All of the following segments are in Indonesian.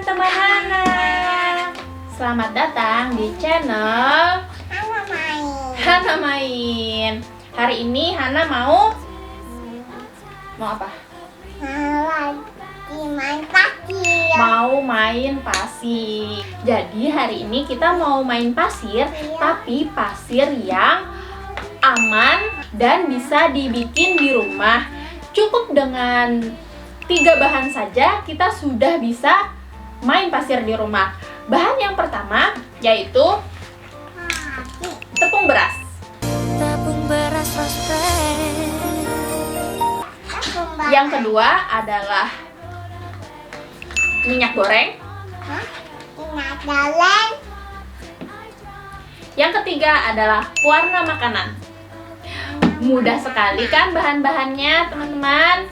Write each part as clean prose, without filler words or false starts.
teman-teman Hana. Selamat datang di channel Hana Main. Hari ini Hana mau apa? Main pasir. Mau main pasir. Jadi hari ini kita mau main pasir, tapi pasir yang aman dan bisa dibikin di rumah. Cukup dengan 3 bahan saja kita sudah bisa main pasir di rumah. Bahan yang pertama yaitu tepung beras. Yang kedua adalah minyak goreng. Minyak goreng. Yang ketiga adalah pewarna makanan. Mudah sekali kan bahan-bahannya, teman-teman?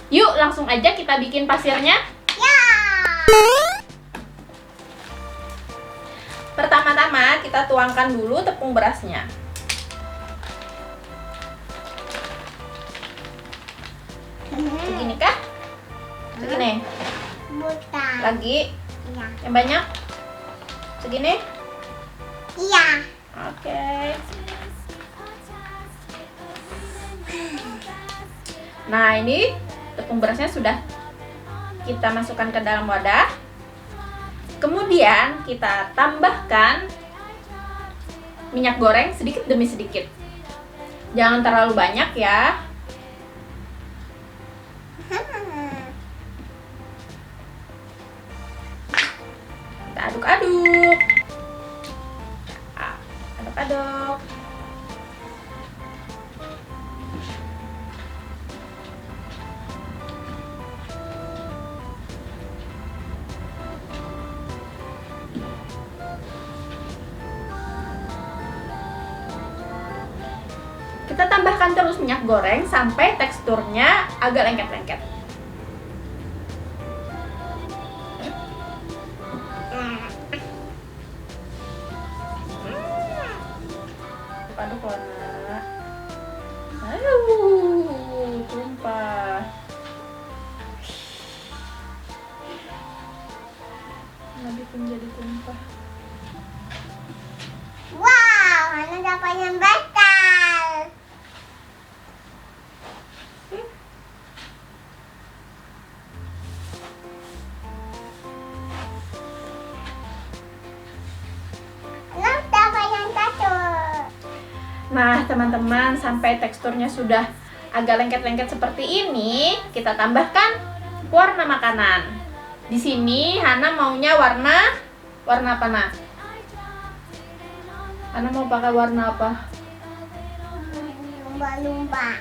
Yuk langsung aja kita bikin pasirnya. Ya. Pertama-tama kita tuangkan dulu tepung berasnya. Segini kah? Segini. Bukan. Lagi. Iya. Yang banyak? Segini? Iya. Oke. Nah, ini tepung berasnya sudah kita masukkan ke dalam wadah. Kemudian kita tambahkan minyak goreng sedikit demi sedikit. Jangan terlalu banyak ya. Kita aduk-aduk. Aduk-aduk. Kita tambahkan terus minyak goreng sampai teksturnya agak lengket-lengket. Aduk warna. Aduh, tumpah. Nah, bikin jadi tumpah. Wow, Hana dapat yang bakal. Hana dapat yang satu. Nah, teman-teman, sampai teksturnya sudah agak lengket-lengket seperti ini, kita tambahkan pewarna makanan. Di sini Hana maunya warna apa, Nah? Hana mau pakai warna apa? Lumba-lumba.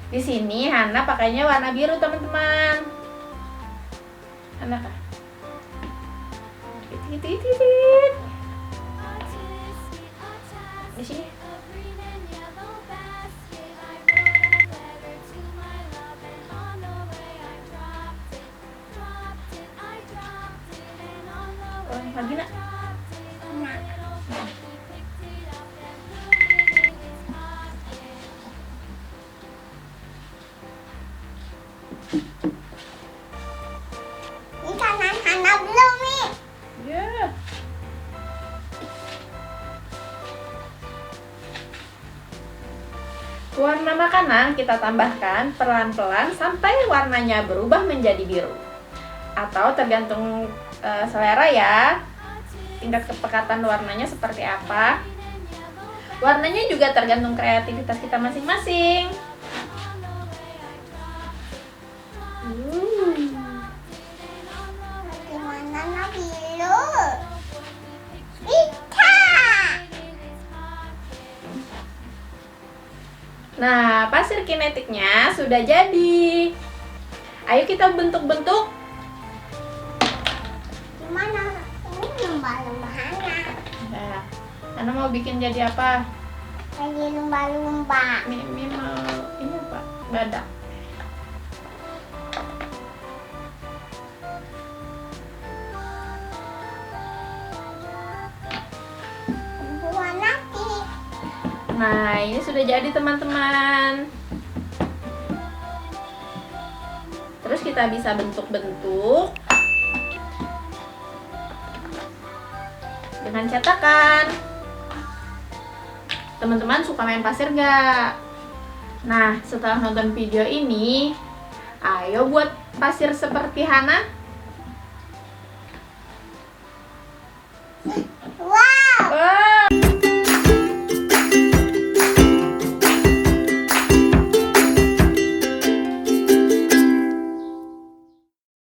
Di sini Hana pakainya warna biru, teman-teman. Hana kah? Titit. Di sini. Oh, lagi nak. Ini kanan Hana belum nih. Ya. Warna makanan kita tambahkan pelan-pelan sampai warnanya berubah menjadi biru. Atau tergantung selera ya. Tingkat kepekatan warnanya seperti apa. Warnanya juga tergantung kreativitas kita masing-masing. Gimana nak biru? Bisa. Nah, pasir kinetiknya sudah jadi. Ayo kita bentuk-bentuk. Gimana? Ini lumba-lumba Hana. Nah, Hana mau bikin jadi apa? Jadi lumba-lumba. Mimi mau ini apa? Badak. Warna pink. Nah, ini sudah jadi teman-teman. Terus kita bisa bentuk-bentuk dengan cetakan. Teman-teman suka main pasir gak? Nah, setelah nonton video ini, ayo buat pasir seperti Hana.